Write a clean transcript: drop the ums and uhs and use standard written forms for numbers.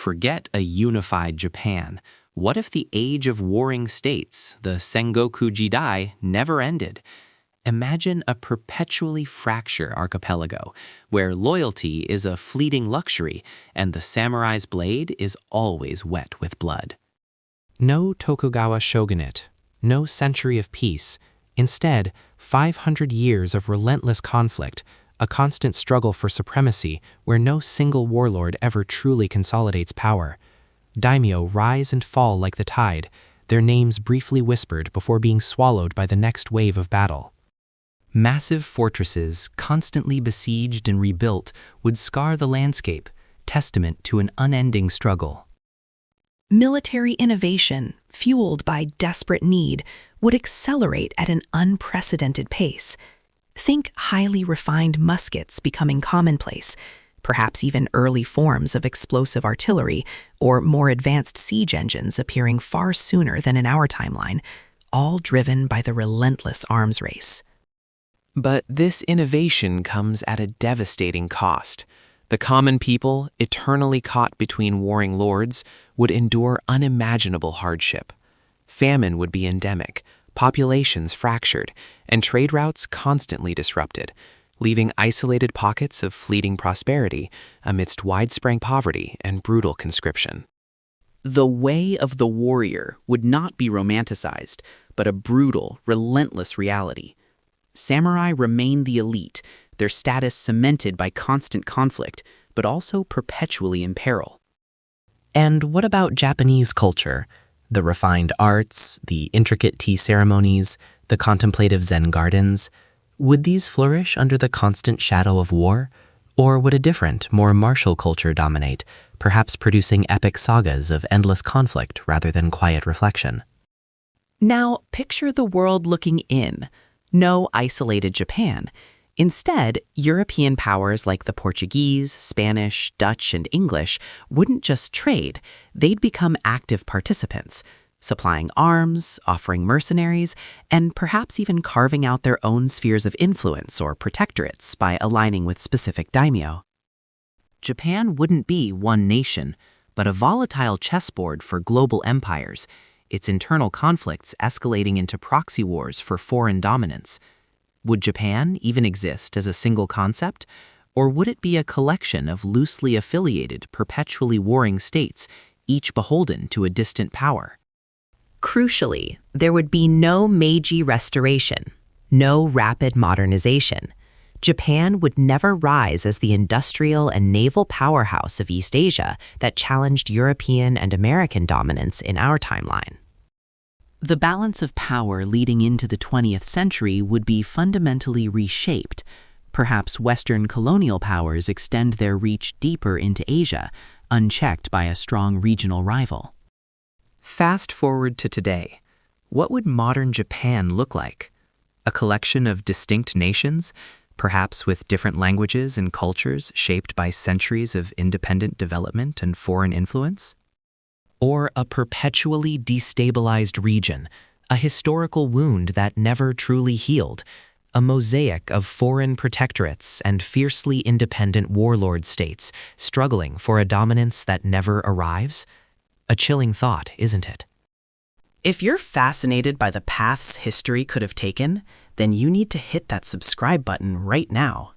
Forget a unified Japan. What if the age of warring states, the Sengoku Jidai, never ended? Imagine a perpetually fractured archipelago, where loyalty is a fleeting luxury and the samurai's blade is always wet with blood. No Tokugawa shogunate, no century of peace. Instead, 500 years of relentless conflict, a constant struggle for supremacy where no single warlord ever truly consolidates power. Daimyo rise and fall like the tide, their names briefly whispered before being swallowed by the next wave of battle. Massive fortresses, constantly besieged and rebuilt, would scar the landscape, testament to an unending struggle. Military innovation, fueled by desperate need, would accelerate at an unprecedented pace. Think highly refined muskets becoming commonplace, perhaps even early forms of explosive artillery or more advanced siege engines appearing far sooner than in our timeline, all driven by the relentless arms race. But this innovation comes at a devastating cost. The common people, eternally caught between warring lords, would endure unimaginable hardship. Famine would be endemic, populations fractured, and trade routes constantly disrupted, leaving isolated pockets of fleeting prosperity amidst widespread poverty and brutal conscription. The way of the warrior would not be romanticized, but a brutal, relentless reality. Samurai remained the elite, their status cemented by constant conflict, but also perpetually in peril. And what about Japanese culture? The refined arts, the intricate tea ceremonies, the contemplative Zen gardens? Would these flourish under the constant shadow of war? Or would a different, more martial culture dominate, perhaps producing epic sagas of endless conflict rather than quiet reflection? Now, picture the world looking in. No isolated Japan. Instead, European powers like the Portuguese, Spanish, Dutch, and English wouldn't just trade, they'd become active participants, supplying arms, offering mercenaries, and perhaps even carving out their own spheres of influence or protectorates by aligning with specific daimyo. Japan wouldn't be one nation, but a volatile chessboard for global empires, its internal conflicts escalating into proxy wars for foreign dominance. Would Japan even exist as a single concept, or would it be a collection of loosely affiliated, perpetually warring states, each beholden to a distant power? Crucially, there would be no Meiji Restoration, no rapid modernization. Japan would never rise as the industrial and naval powerhouse of East Asia that challenged European and American dominance in our timeline. The balance of power leading into the 20th century would be fundamentally reshaped. Perhaps Western colonial powers extend their reach deeper into Asia, unchecked by a strong regional rival. Fast forward to today. What would modern Japan look like? A collection of distinct nations, perhaps with different languages and cultures shaped by centuries of independent development and foreign influence? Or a perpetually destabilized region, a historical wound that never truly healed, a mosaic of foreign protectorates and fiercely independent warlord states struggling for a dominance that never arrives? A chilling thought, isn't it? If you're fascinated by the paths history could have taken, then you need to hit that subscribe button right now.